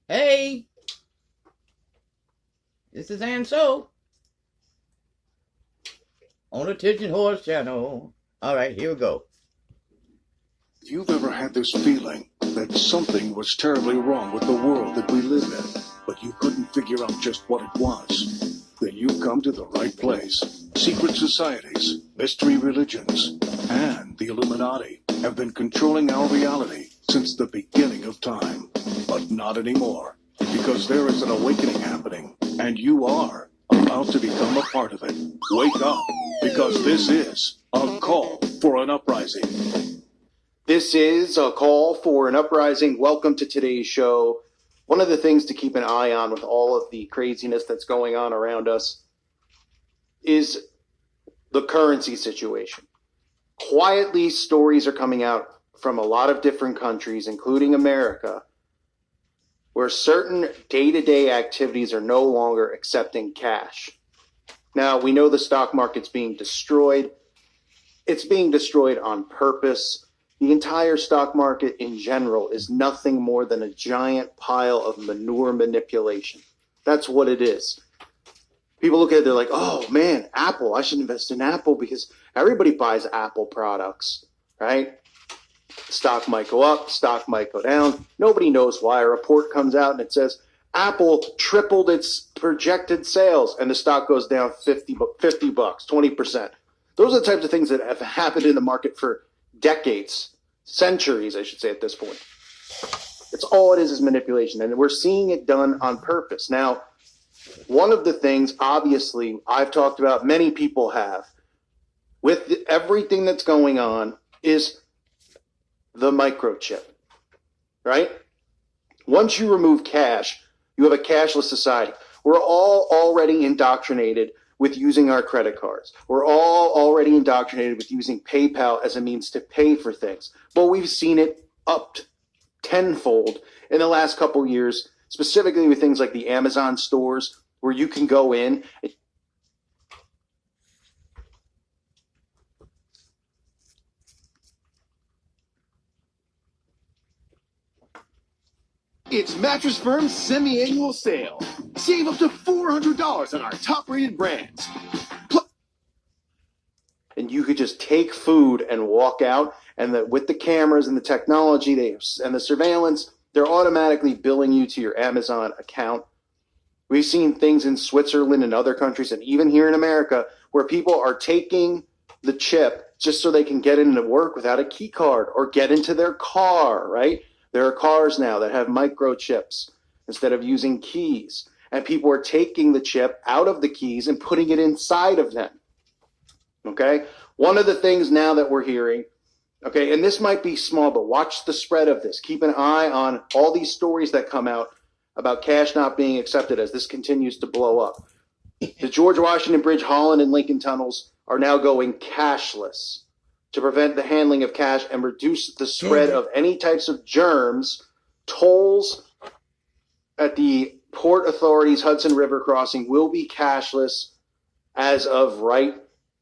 Hey, this is Anso on the Pigeon Horse Channel. All right, here we go. If you've ever had this feeling that something was terribly wrong with the world that we live in, but you couldn't figure out just what it was, then you've come to the right place. Secret societies, mystery religions, and the Illuminati have been controlling our reality since the beginning of time. But not anymore, because there is an awakening happening, and you are about to become a part of it. Wake up, because this is a call for an uprising. This is a call for an uprising. Welcome to today's show. One of the things to keep an eye on with all of the craziness that's going on around us is the currency situation. Quietly, stories are coming out from a lot of different countries, including America, where certain day-to-day activities are no longer accepting cash. Now, we know the stock market's being destroyed. It's being destroyed on purpose. The entire stock market in general is nothing more than a giant pile of manure manipulation. That's what it is. People look at it, they're like, oh man, Apple, I should invest in Apple because everybody buys Apple products, right? Stock might go up, stock might go down. Nobody knows why. A report comes out and it says Apple tripled its projected sales and the stock goes down 50 bucks, 20%. Those are the types of things that have happened in the market for decades, centuries, I should say, at this point. It's all it is manipulation, and we're seeing it done on purpose. Now, one of the things, obviously, I've talked about, many people have, with everything that's going on, is the microchip, right? Once you remove cash, you have a cashless society. We're all already indoctrinated with using our credit cards. We're all already indoctrinated with using PayPal as a means to pay for things. But we've seen it upped tenfold in the last couple years, specifically with things like the Amazon stores where you can go in. It's Mattress Firm's semi-annual sale. Save up to $400 on our top-rated brands. And you could just take food and walk out, and with the cameras and the technology and the surveillance, they're automatically billing you to your Amazon account. We've seen things in Switzerland and other countries, and even here in America, where people are taking the chip just so they can get into work without a key card or get into their car, right? There are cars now that have microchips instead of using keys. And people are taking the chip out of the keys and putting it inside of them. Okay? One of the things now that we're hearing, okay, and this might be small, but watch the spread of this. Keep an eye on all these stories that come out about cash not being accepted as this continues to blow up. The George Washington Bridge, Holland, and Lincoln tunnels are now going cashless to prevent the handling of cash and reduce the spread of any types of germs. Tolls at the Port Authority's Hudson River crossing will be cashless as of right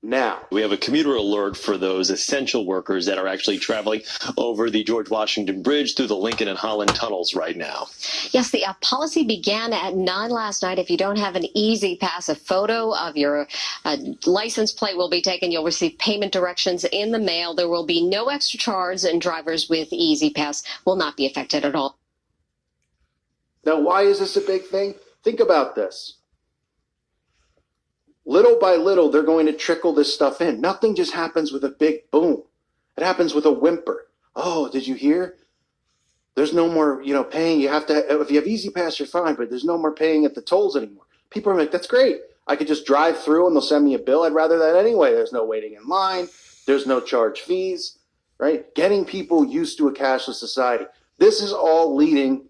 now. We have a commuter alert for those essential workers that are actually traveling over the George Washington Bridge through the Lincoln and Holland tunnels right now. Yes, the policy began at 9 last night. If you don't have an Easy Pass, a photo of your license plate will be taken. You'll receive payment directions in the mail. There will be no extra charge, and drivers with Easy Pass will not be affected at all. Now, why is this a big thing? Think about this. Little by little, they're going to trickle this stuff in. Nothing just happens with a big boom. It happens with a whimper. Oh, did you hear? There's no more, paying. You have to, if you have Easy Pass, you're fine, but there's no more paying at the tolls anymore. People are like, that's great. I could just drive through and they'll send me a bill. I'd rather that anyway. There's no waiting in line. There's no charge fees, right? Getting people used to a cashless society. This is all leading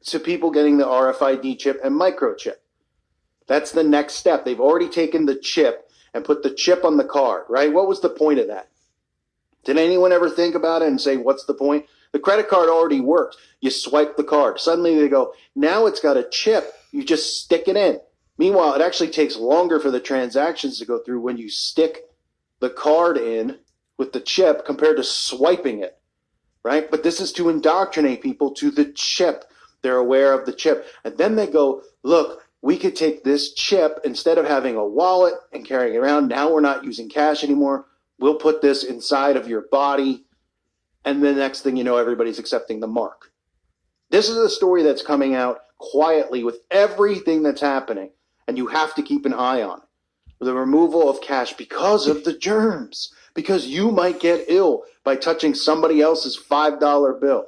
to people getting the RFID chip and microchip. That's the next step. They've already taken the chip and put the chip on the card, right? What was the point of that? Did anyone ever think about it and say, what's the point? The credit card already works. You swipe the card. Suddenly they go, now it's got a chip. You just stick it in. Meanwhile, it actually takes longer for the transactions to go through when you stick the card in with the chip compared to swiping it, right? But this is to indoctrinate people to the chip. They're aware of the chip. And then they go, look, we could take this chip instead of having a wallet and carrying it around. Now we're not using cash anymore. We'll put this inside of your body. And the next thing you know, everybody's accepting the mark. This is a story that's coming out quietly with everything that's happening. And you have to keep an eye on it. The removal of cash because of the germs. Because you might get ill by touching somebody else's $5 bill.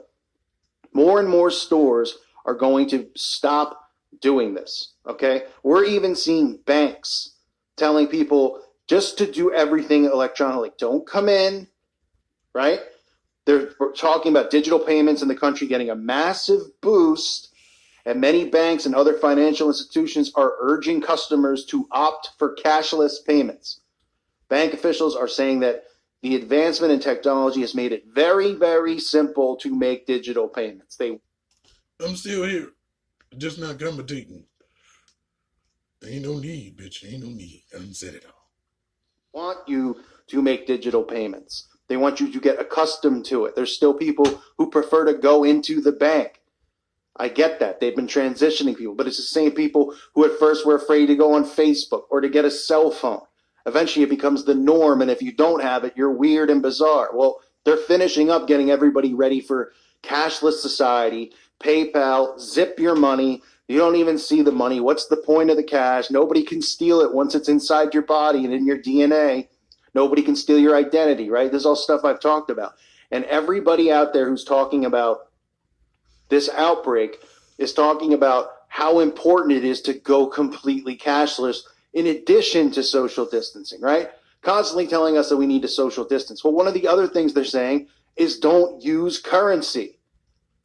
More and more stores are going to stop doing this, okay? We're even seeing banks telling people just to do everything electronically. Don't come in, right? They're talking about digital payments in the country getting a massive boost, and many banks and other financial institutions are urging customers to opt for cashless payments. Bank officials are saying that the advancement in technology has made it very, very simple to make digital payments. I'm still here, just not commentating. Ain't no need, bitch. Ain't no need. I done said it all. Want you to make digital payments. They want you to get accustomed to it. There's still people who prefer to go into the bank. I get that. They've been transitioning people, but it's the same people who at first were afraid to go on Facebook or to get a cell phone. Eventually it becomes the norm, and if you don't have it, you're weird and bizarre. Well, they're finishing up getting everybody ready for cashless society, PayPal, zip your money. You don't even see the money. What's the point of the cash? Nobody can steal it once it's inside your body and in your DNA. Nobody can steal your identity, right? This is all stuff I've talked about. And everybody out there who's talking about this outbreak is talking about how important it is to go completely cashless in addition to social distancing, right? Constantly telling us that we need to social distance. Well, one of the other things they're saying is don't use currency,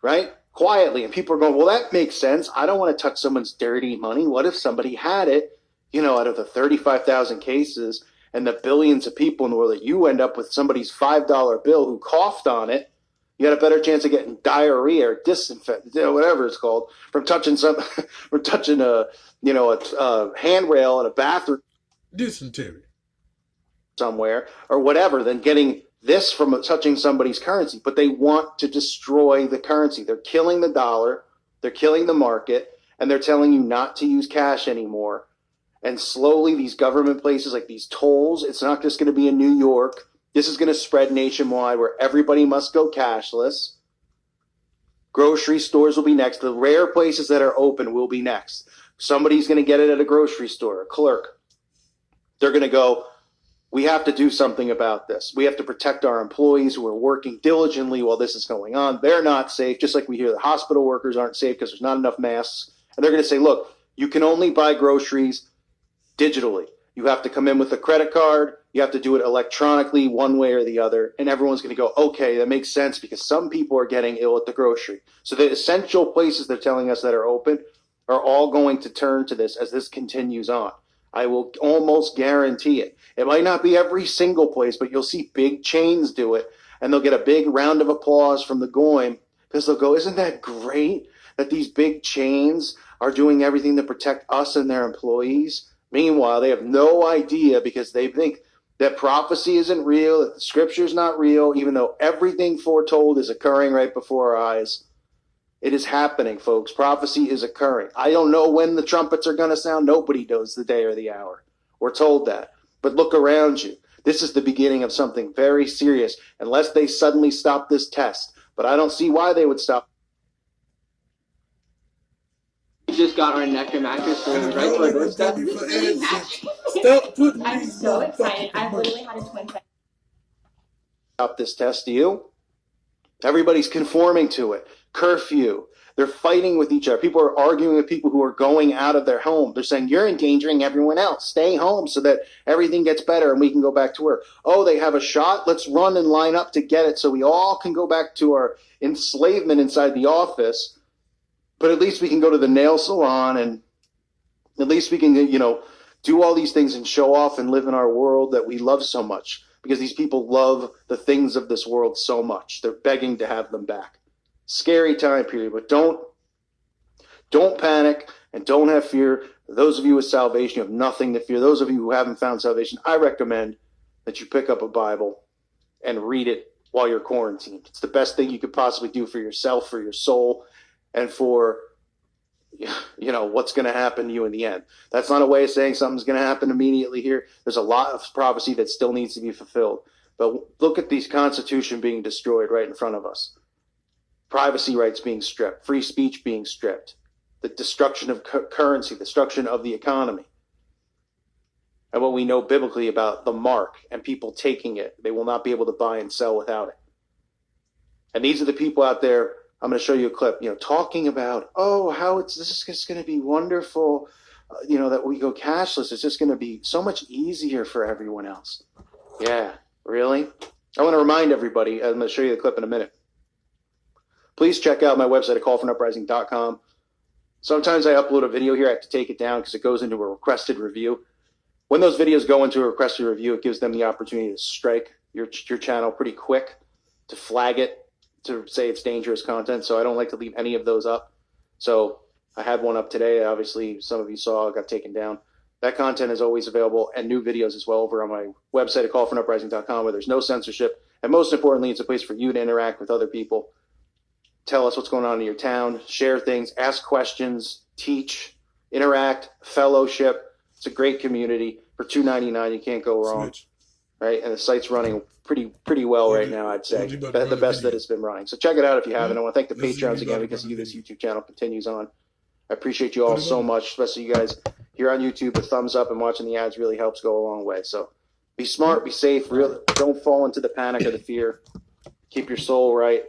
right? Quietly. And people are going, well, that makes sense. I don't want to touch someone's dirty money. What if somebody had it, out of the 35,000 cases and the billions of people in the world, that you end up with somebody's $5 bill who coughed on it? You got a better chance of getting diarrhea or disinfect, whatever it's called, from touching a handrail in a bathroom Dysentery. somewhere or whatever than getting this from touching somebody's currency. But they want to destroy the currency. They're killing the dollar, they're killing the market, and they're telling you not to use cash anymore. And slowly these government places like these tolls, it's not just going to be in New York. This is going to spread nationwide where everybody must go cashless. Grocery stores will be next. The rare places that are open will be next. Somebody's going to get it at a grocery store, a clerk. They're going to go, we have to do something about this. We have to protect our employees who are working diligently while this is going on. They're not safe, just like we hear the hospital workers aren't safe because there's not enough masks. And they're going to say, look, you can only buy groceries digitally. You have to come in with a credit card. You have to do it electronically one way or the other. And everyone's going to go, okay, that makes sense because some people are getting ill at the grocery. So the essential places they're telling us that are open are all going to turn to this as this continues on. I will almost guarantee it. It might not be every single place, but you'll see big chains do it. And they'll get a big round of applause from the Goyim because they'll go, isn't that great that these big chains are doing everything to protect us and their employees? Meanwhile, they have no idea because they think that prophecy isn't real, that the scripture is not real, even though everything foretold is occurring right before our eyes. It is happening, folks. Prophecy is occurring. I don't know when the trumpets are going to sound. Nobody knows the day or the hour. We're told that. But look around you. This is the beginning of something very serious, unless they suddenly stop this test. But I don't see why they would stop. We just got our neck and mattress delivered right to our doorstep. Stop putting I'm these so excited. motherfuckers I've to literally had a twin set. Stop this test, do you? Everybody's conforming to it. Curfew. They're fighting with each other. People are arguing with people who are going out of their home. They're saying, you're endangering everyone else. Stay home so that everything gets better and we can go back to work. Oh, they have a shot? Let's run and line up to get it so we all can go back to our enslavement inside the office. But at least we can go to the nail salon and at least we can, do all these things and show off and live in our world that we love so much because these people love the things of this world so much. They're begging to have them back. Scary time period, but don't panic and don't have fear. Those of you with salvation, you have nothing to fear. Those of you who haven't found salvation, I recommend that you pick up a Bible and read it while you're quarantined. It's the best thing you could possibly do for yourself, for your soul, and for what's going to happen to you in the end. That's not a way of saying something's going to happen immediately here. There's a lot of prophecy that still needs to be fulfilled. But look at the Constitution being destroyed right in front of us. Privacy rights being stripped, free speech being stripped, the destruction of currency, the destruction of the economy. And what we know biblically about the mark and people taking it, they will not be able to buy and sell without it. And these are the people out there. I'm going to show you a clip, talking about, how this is just going to be wonderful, that we go cashless. It's just going to be so much easier for everyone else. Yeah, really? I want to remind everybody, I'm going to show you the clip in a minute. Please check out my website at callforuprising.com. Sometimes I upload a video here. I have to take it down because it goes into a requested review. When those videos go into a requested review, it gives them the opportunity to strike your channel pretty quick, to flag it, to say it's dangerous content. So I don't like to leave any of those up. So I had one up today. Obviously, some of you saw it got taken down. That content is always available, and new videos as well over on my website at callforuprising.com, where there's no censorship. And most importantly, it's a place for you to interact with other people. Tell us what's going on in your town, share things, ask questions, teach, interact, fellowship. It's a great community. For $2.99, you can't go wrong. Switch. Right? And the site's running pretty well right now, I'd say. The best that it's been running. So check it out if you haven't. I want to thank the Patreons again because of you, this YouTube channel continues on. I appreciate you all so much, especially you guys here on YouTube. The thumbs up and watching the ads really helps go a long way. So be smart, be safe, don't fall into the panic or the fear. Keep your soul right.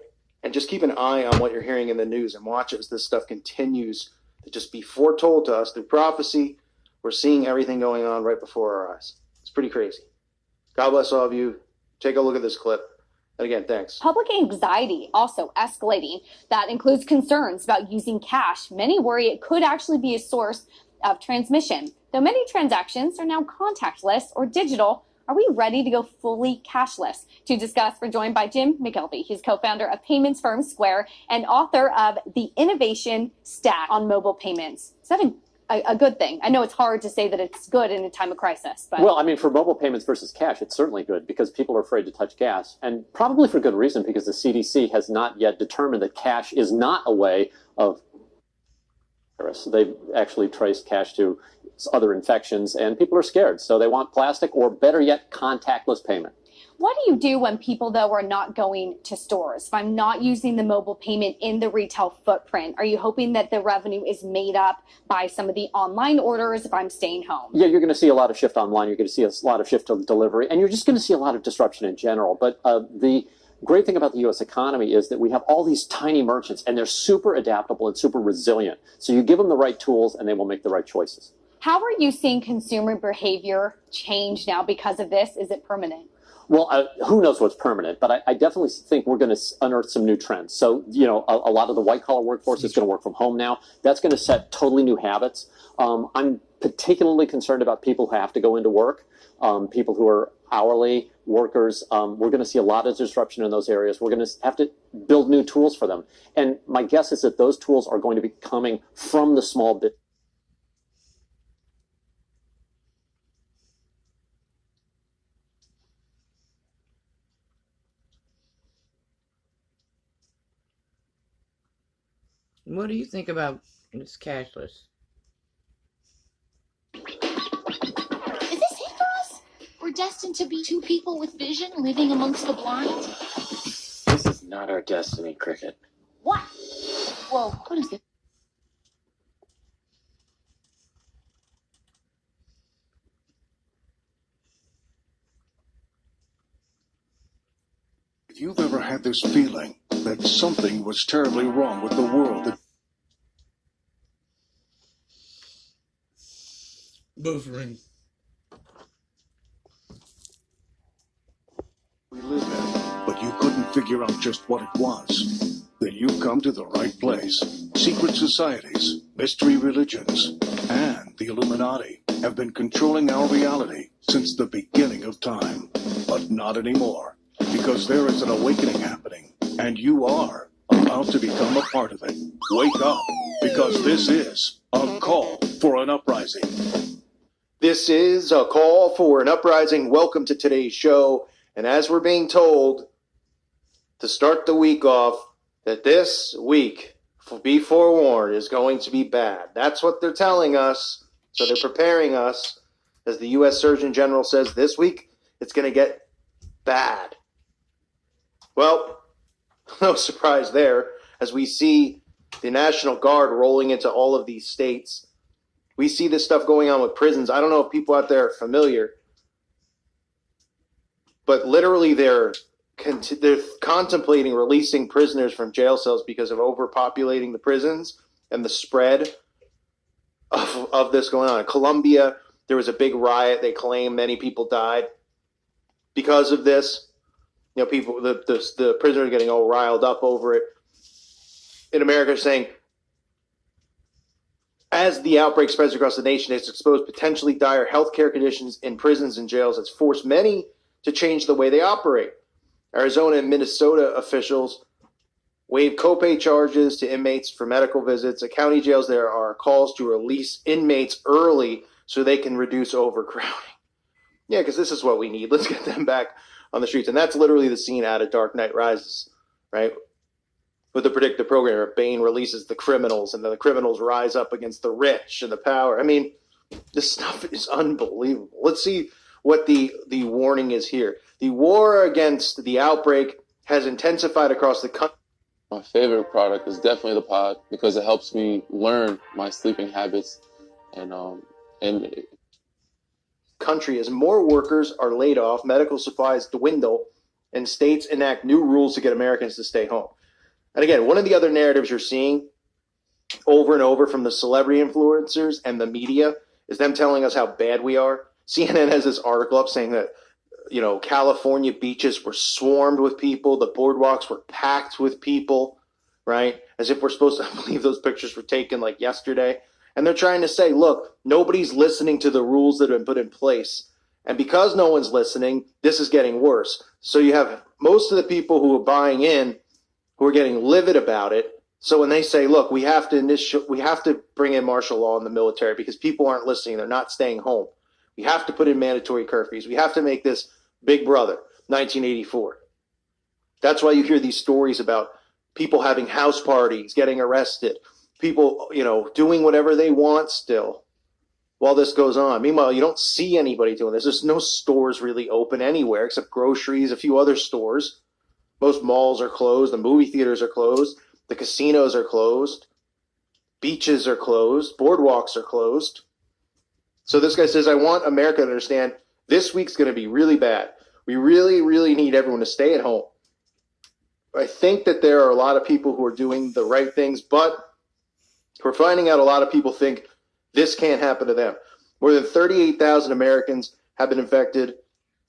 And just keep an eye on what you're hearing in the news and watch as this stuff continues to just be foretold to us through prophecy. We're seeing everything going on right before our eyes. It's pretty crazy. God bless all of you. Take a look at this clip. And again, thanks. Public anxiety also escalating. That includes concerns about using cash. Many worry it could actually be a source of transmission. Though many transactions are now contactless or digital, are we ready to go fully cashless? To discuss, we're joined by Jim McKelvey. He's co-founder of payments firm Square and author of The Innovation Stack on Mobile Payments. Is that a good thing? I know it's hard to say that it's good in a time of crisis, but well, I mean, for mobile payments versus cash, it's certainly good because people are afraid to touch cash, and probably for good reason, because the CDC has not yet determined that cash is not a way of virus. They've actually traced cash to other infections, and people are scared, so they want plastic or, better yet, contactless payment. what do you do when people, though, are not going to stores? If I'm not using the mobile payment in the retail footprint, are you hoping that the revenue is made up by some of the online orders if I'm staying home? Yeah, you're going to see a lot of shift online. You're going to see a lot of shift to delivery, and you're just going to see a lot of disruption in general. But the great thing about the U.S. economy is that we have all these tiny merchants, and they're super adaptable and super resilient. So you give them the right tools, and they will make the right choices. How are you seeing consumer behavior change now because of this? Is it permanent? Well, who knows what's permanent, but I definitely think we're going to unearth some new trends. So, you know, a lot of the white-collar workforce is going to work from home now. That's going to set totally new habits. I'm particularly concerned about people who have to go into work, people who are hourly workers. We're going to see a lot of disruption in those areas. We're going to have to build new tools for them. And my guess is that those tools are going to be coming from the small bit. What do you think about this cashless? Is this it for us? We're destined to be two people with vision living amongst the blind? This is not our destiny, Cricket. What? Whoa, what is this? If you've ever had this feeling that something was terribly wrong with the world that Buffering. we live in, but you couldn't figure out just what it was, then you've come to the right place. Secret societies, mystery religions, and the Illuminati have been controlling our reality since the beginning of time. But not anymore, because there is an awakening happening, and you are about to become a part of it. Wake up, because this is a call for an uprising. This is a call for an uprising. Welcome to today's show. And as we're being told to start the week off, that this week, be forewarned, is going to be bad. That's what they're telling us. So they're preparing us. As the U.S. Surgeon General says this week, it's going to get bad. Well, no surprise there. As we see the National Guard rolling into all of these states, we see this stuff going on with prisons. I don't know if people out there are familiar, but literally they're contemplating releasing prisoners from jail cells because of overpopulating the prisons and the spread of this going on. In Colombia, there was a big riot. They claim many people died because of this. You know, people, the prisoners are getting all riled up over it. In America, saying, as the outbreak spreads across the nation, it's exposed potentially dire healthcare conditions in prisons and jails. It's forced many to change the way they operate. Arizona and Minnesota officials waive copay charges to inmates for medical visits. At county jails, there are calls to release inmates early so they can reduce overcrowding. Yeah, because this is what we need. Let's get them back on the streets. And that's literally the scene out of Dark Knight Rises, right? With the predictive programmer, Bane releases the criminals, and then the criminals rise up against the rich and the power. I mean, this stuff is unbelievable. Let's see what the warning is here. The war against the outbreak has intensified across the country. My favorite product is definitely the pod because it helps me learn my sleeping habits and country as more workers are laid off, medical supplies dwindle, and states enact new rules to get Americans to stay home. And again, one of the other narratives you're seeing over and over from the celebrity influencers and the media is them telling us how bad we are. CNN has this article up saying that, you know, California beaches were swarmed with people. The boardwalks were packed with people, right? As if we're supposed to believe those pictures were taken like yesterday. And they're trying to say, look, nobody's listening to the rules that have been put in place. And because no one's listening, this is getting worse. So you have most of the people who are buying in who are getting livid about it. So when they say, look, we have to bring in martial law in the military because people aren't listening. They're not staying home. We have to put in mandatory curfews. We have to make this Big Brother, 1984. That's why you hear these stories about people having house parties, getting arrested, people, you know, doing whatever they want still while this goes on. Meanwhile, you don't see anybody doing this. There's no stores really open anywhere except groceries, a few other stores. Most malls are closed. The movie theaters are closed. The casinos are closed. Beaches are closed. Boardwalks are closed. So this guy says, I want America to understand this week's going to be really bad. We really, really need everyone to stay at home. I think that there are a lot of people who are doing the right things, but we're finding out a lot of people think this can't happen to them. More than 38,000 Americans have been infected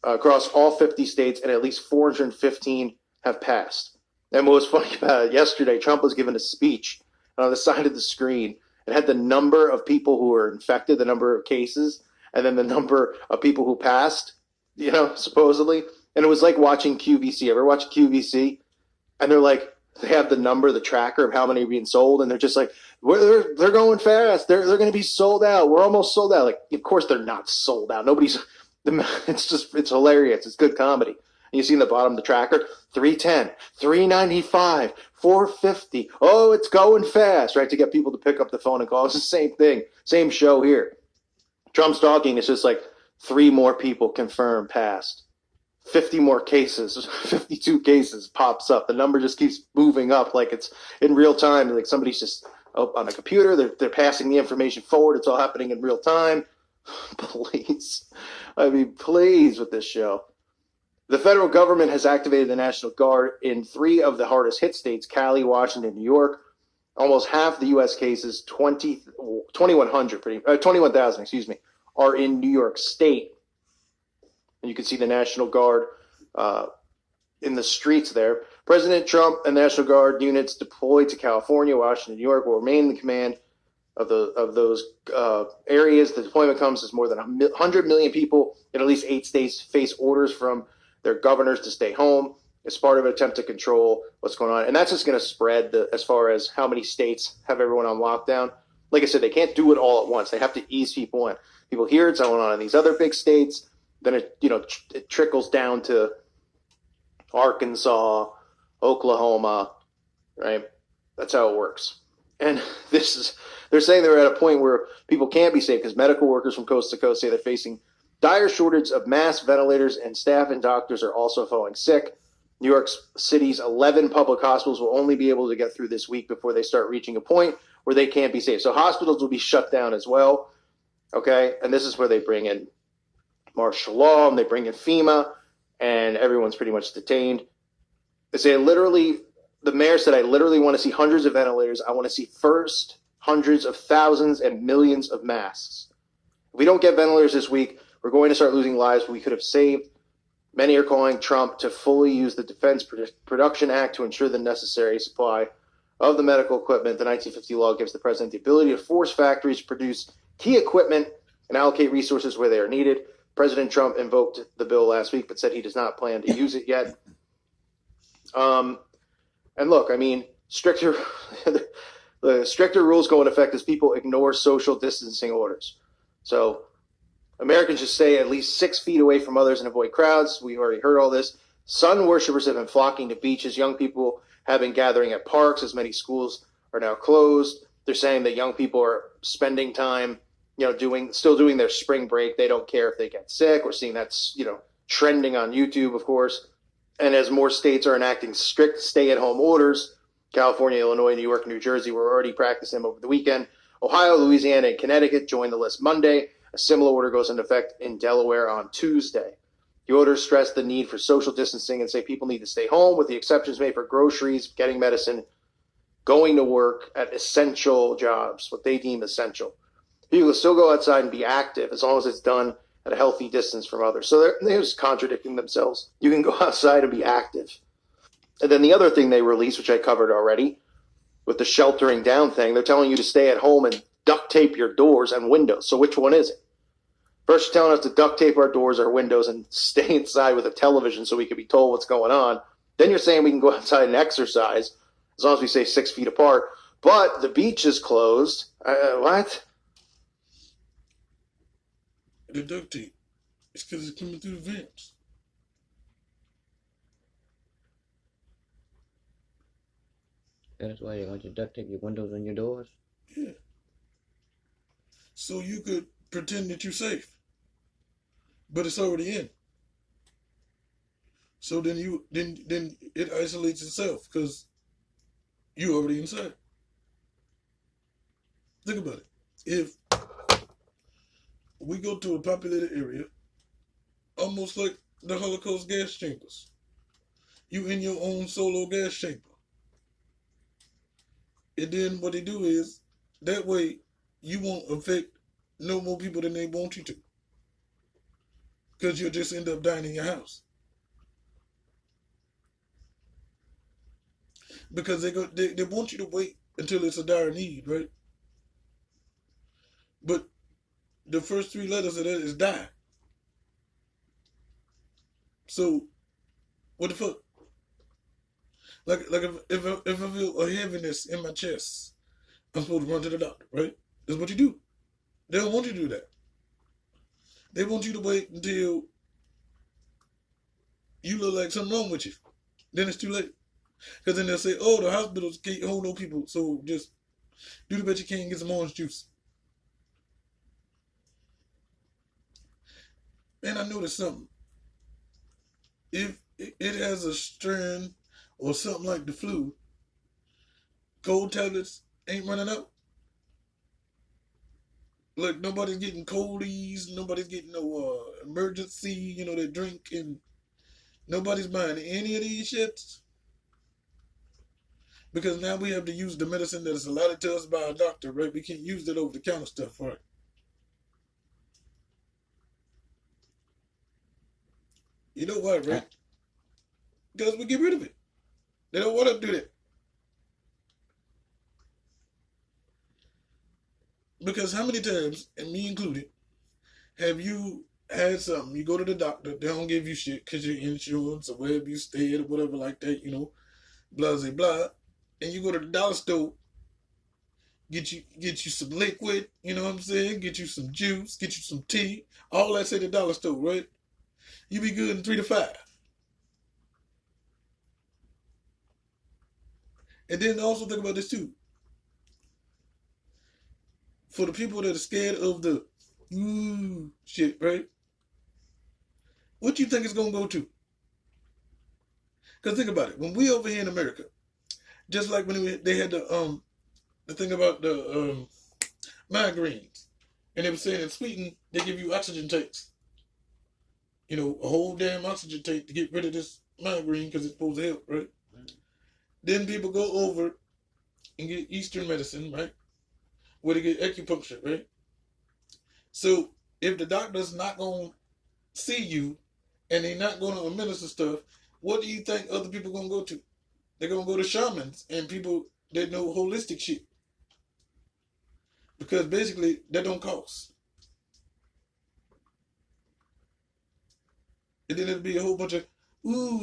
across all 50 states, and at least 415 have passed. And what was funny about it, yesterday, Trump was giving a speech, and on the side of the screen, it had the number of people who were infected, the number of cases, and then the number of people who passed, you know, supposedly. And it was like watching QVC. Ever watch QVC? And they're like, they have the number, the tracker of how many are being sold, and they're just like, they're going fast. They're going to be sold out. We're almost sold out. Like, of course they're not sold out. It's hilarious. It's good comedy. And you see in the bottom of the tracker, 310, 395, 450. Oh, it's going fast, right? To get people to pick up the phone and call. It's the same thing. Same show here. Trump's talking. It's just like 3 more people confirmed passed. 50 more cases, 52 cases pops up. The number just keeps moving up like it's in real time. Like somebody's just on a computer. They're passing the information forward. It's all happening in real time. Please. I mean, please with this show. The federal government has activated the National Guard in 3 of the hardest hit states, Cali, Washington, New York. Almost half the U.S. cases, 21,000, are in New York State. And you can see the National Guard in the streets there. President Trump and National Guard units deployed to California, Washington, New York will remain in command of those areas. The deployment comes as more than 100 million people in at least 8 states face orders from their governors to stay home as part of an attempt to control what's going on. And that's just going to spread as far as how many states have everyone on lockdown. Like I said, they can't do it all at once. They have to ease people in. People hear it's going on in these other big states. Then it trickles down to Arkansas, Oklahoma, right? That's how it works. And they're saying they're at a point where people can't be safe because medical workers from coast to coast say they're facing dire shortage of mass ventilators, and staff and doctors are also falling sick. New York City's 11 public hospitals will only be able to get through this week before they start reaching a point where they can't be safe. So hospitals will be shut down as well. Okay, and this is where they bring in martial law, and they bring in FEMA, and everyone's pretty much detained. They say the mayor said, I literally want to see hundreds of ventilators. I want to see first hundreds of thousands and millions of masks. If we don't get ventilators this week, we're going to start losing lives we could have saved. Many are calling Trump to fully use the Defense Production Act to ensure the necessary supply of the medical equipment. The 1950 law gives the president the ability to force factories to produce key equipment and allocate resources where they are needed. President Trump invoked the bill last week, but said he does not plan to use it yet. And look, I mean, the stricter rules go into effect as people ignore social distancing orders. So Americans should stay at least 6 feet away from others and avoid crowds. We already heard all this. Sun worshipers have been flocking to beaches. Young people have been gathering at parks as many schools are now closed. They're saying that young people are spending time, still doing their spring break. They don't care if they get sick. We're seeing that's, trending on YouTube, of course. And as more states are enacting strict stay-at-home orders, California, Illinois, New York, New Jersey were already practicing them over the weekend. Ohio, Louisiana, and Connecticut joined the list Monday. A similar order goes into effect in Delaware on Tuesday. The orders stress the need for social distancing and say people need to stay home, with the exceptions made for groceries, getting medicine, going to work at essential jobs, what they deem essential. People will still go outside and be active as long as it's done at a healthy distance from others. So they're just contradicting themselves. You can go outside and be active. And then the other thing they released, which I covered already, with the sheltering down thing, they're telling you to stay at home and duct tape your doors and windows. So which one is it? First, you're telling us to duct tape our doors, our windows, and stay inside with a television so we can be told what's going on. Then you're saying we can go outside and exercise as long as we stay 6 feet apart. But the beach is closed. What? The duct tape. It's because it's coming through the vents. That's why you're going to duct tape your windows and your doors? Yeah. So you could pretend that you're safe. But it's already in. So then it isolates itself because you're already inside. Think about it. If we go to a populated area, almost like the Holocaust gas chambers, you in your own solo gas chamber. And then what they do is, that way you won't affect no more people than they want you to. Because you'll just end up dying in your house. Because they want you to wait until it's a dire need, right? But the first 3 letters of that is die. So, what the fuck? Like if I feel a heaviness in my chest, I'm supposed to run to the doctor, right? That's what you do. They don't want you to do that. They want you to wait until you look like something wrong with you. Then it's too late. Because then they'll say, oh, the hospitals can't hold no people, so just do the best you can and get some orange juice. And I noticed something. If it has a strain or something like the flu, cold tablets ain't running out. Like, nobody's getting coldies, nobody's getting no emergency, they drink, and nobody's buying any of these shits. Because now we have to use the medicine that is allotted to us by a doctor, right? We can't use that over-the-counter stuff, right? You know why, right? Because we get rid of it. They don't want to do that. Because how many times, and me included, have you had something, you go to the doctor, they don't give you shit because your insurance or wherever you stayed or whatever like that, blah, blah, blah, and you go to the dollar store, get you some liquid, you know what I'm saying, get you some juice, get you some tea, all that's at the dollar store, right? You be good in 3 to 5. And then also think about this too. for the people that are scared of the shit, right? What do you think it's gonna go to? Because think about it. When we over here in America, just like when they had the thing about the migraines, and they were saying in Sweden they give you oxygen tanks. You know, a whole damn oxygen tank to get rid of this migraine because it's supposed to help, right? Then people go over and get Eastern medicine, right? Where they get acupuncture, right? So if the doctor's not gonna see you and they're not gonna administer stuff, what do you think other people gonna go to? They're gonna go to shamans and people that know holistic shit. Because basically that don't cost. And then it'll be a whole bunch of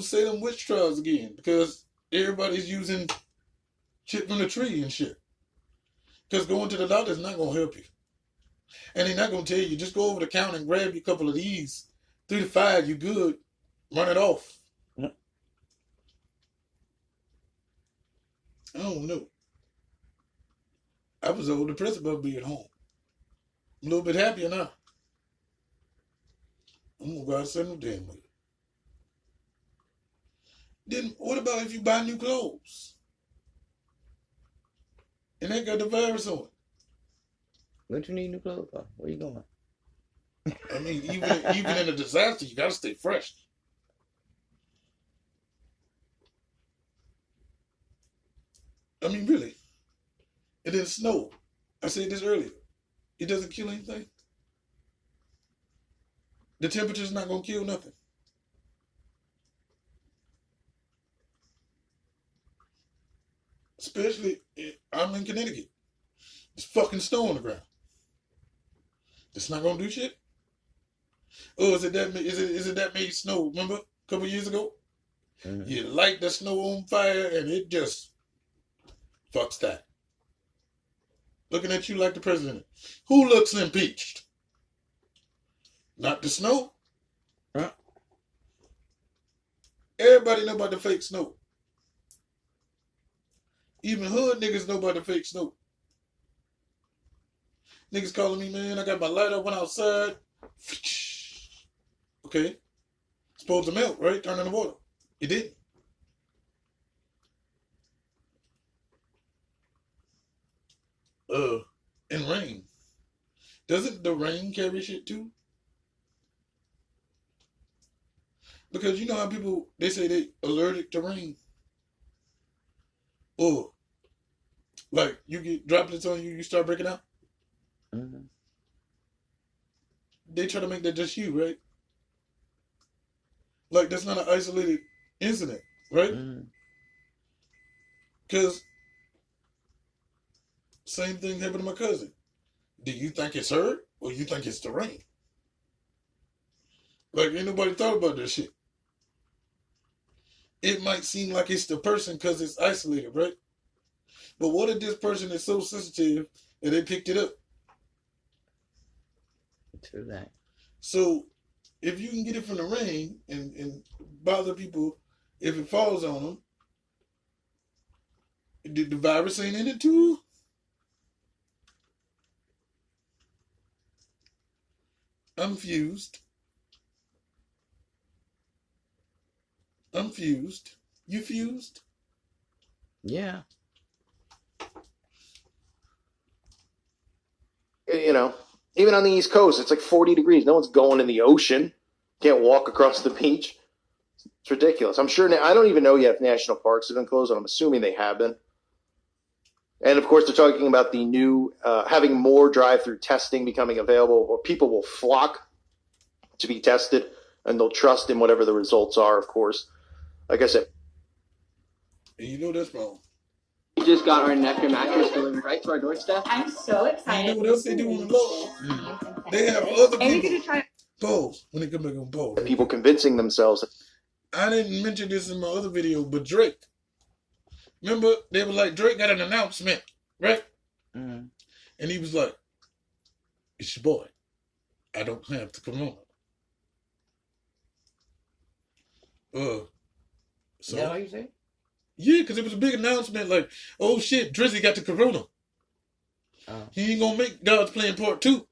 Salem witch trials again because everybody's using shit from the tree and shit. Because going to the doctor is not gonna help you. And they're not gonna tell you, just go over the counter and grab you a couple of these. 3 to 5, you good. Run it off. I don't know. I was old depressed about being home. I'm a little bit happier now. I'm gonna go outside no damn way. Then what about if you buy new clothes? And they got the virus on it. What you need new clothes for? Where you going? I mean, even in a disaster, you gotta stay fresh. I mean, really. And then snow. I said this earlier. It doesn't kill anything. The temperature's not gonna kill nothing. Especially, I'm in Connecticut. It's fucking snow on the ground. It's not gonna do shit. Oh, is it that made snow? Remember a couple years ago? Mm-hmm. You light the snow on fire and it just fucks that. Looking at you like the president. Who looks impeached? Not the snow. Huh? Everybody know about the fake snow. Even hood niggas know about the fake snow. Niggas calling me, man, I got my light up, went outside. Okay. Supposed to melt, right? Turn in the water. It didn't. And rain. Doesn't the rain carry shit too? Because you know how people, they say they allergic to rain. Or, like, you get droplets on you, you start breaking out. Mm-hmm. They try to make that just you, right? Like, that's not an isolated incident, right? Because same thing happened to my cousin. Do you think it's her or you think it's the rain? Like, ain't nobody thought about this shit. It might seem like it's the person because it's isolated, right? But what if this person is so sensitive that they picked it up? True that. So, if you can get it from the rain and bother people if it falls on them, the virus ain't in it too? I'm fused. I'm fused. You fused? Yeah. You know, even on the East Coast, it's like 40 degrees. No one's going in the ocean. Can't walk across the beach. It's ridiculous. I'm sure. I don't even know yet if national parks have been closed, and I'm assuming they have been. And of course, they're talking about the new having more drive-through testing becoming available, or people will flock to be tested, and they'll trust in whatever the results are. Of course, like I said. And you know that's wrong. We just got our Necker mattress delivered right to our doorstep. I'm so excited. You know what else they do on the low? They have other people. Pause. When they come back on pause. People convincing themselves. I didn't mention this in my other video, but Drake. Remember, they were like, Drake got an announcement, right? Mm-hmm. And he was like, it's your boy. I don't have the corona. So, Is that how you say? Yeah, because it was a big announcement like, oh shit, Drizzy got the corona. He ain't gonna make God's Plan Part 2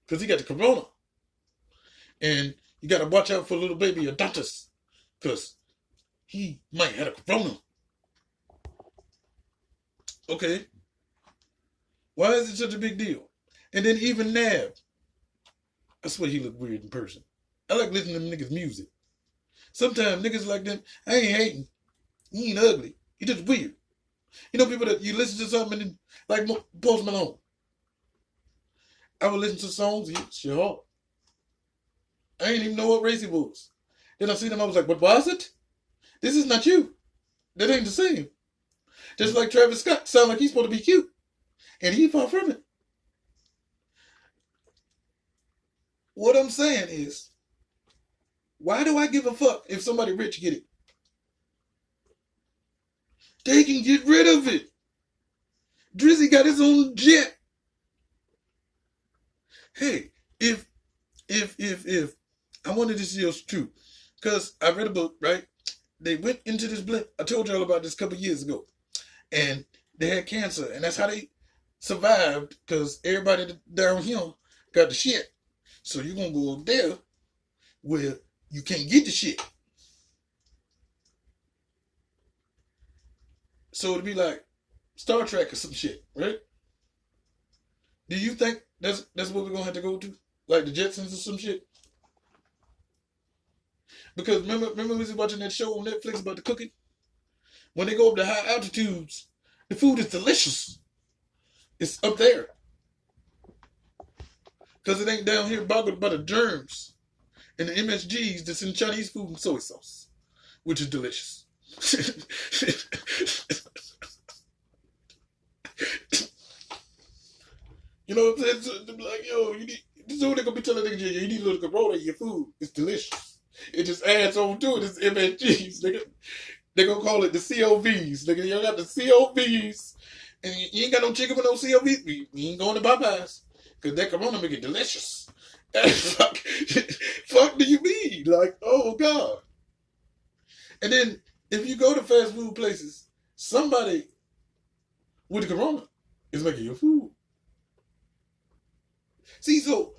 because he got the corona. And you gotta watch out for little baby Adonis because he might have a corona. Okay. Why is it such a big deal? And then even Nav, I swear he look weird in person. I like listening to them niggas' music. Sometimes niggas like them, I ain't hating. He ain't ugly. He just weird. You know people that you listen to something and then, like Post Malone. I would listen to songs, shit hard. I didn't even know what race he was. Then I seen him, I was like, what was it? This is not you. That ain't the same. Just like Travis Scott, sound like he's supposed to be cute. And he far from it. What I'm saying is, why do I give a fuck if somebody rich get it? They can get rid of it. Drizzy got his own jet. Hey, if I wanted to see it's true, because I read a book, right? They went into this blip. I told y'all about this a couple years ago, and they had cancer, and that's how they survived. Because everybody down here got the shit, so you're gonna go up there where you can't get the shit. So it'd be like Star Trek or some shit, right? Do you think that's what we're gonna have to go to? Like the Jetsons or some shit? Because remember we was watching that show on Netflix about the cooking? When they go up to high altitudes, the food is delicious. It's up there. Because it ain't down here boggled by the germs and the MSGs that's in Chinese food and soy sauce, which is delicious. You know what I'm saying? So, like, yo, you need, this is what they gonna be telling niggas, you need a little Corona in your food. It's delicious. It just adds on to it. It's MSGs, nigga. They gonna call it the COVs, nigga. You got the COVs, and you ain't got no chicken with no COVs. You ain't going to Popeyes, cause that Corona make it delicious. Fuck do you mean? Like, oh God. And then if you go to fast food places, somebody with the Corona is making your food. See, so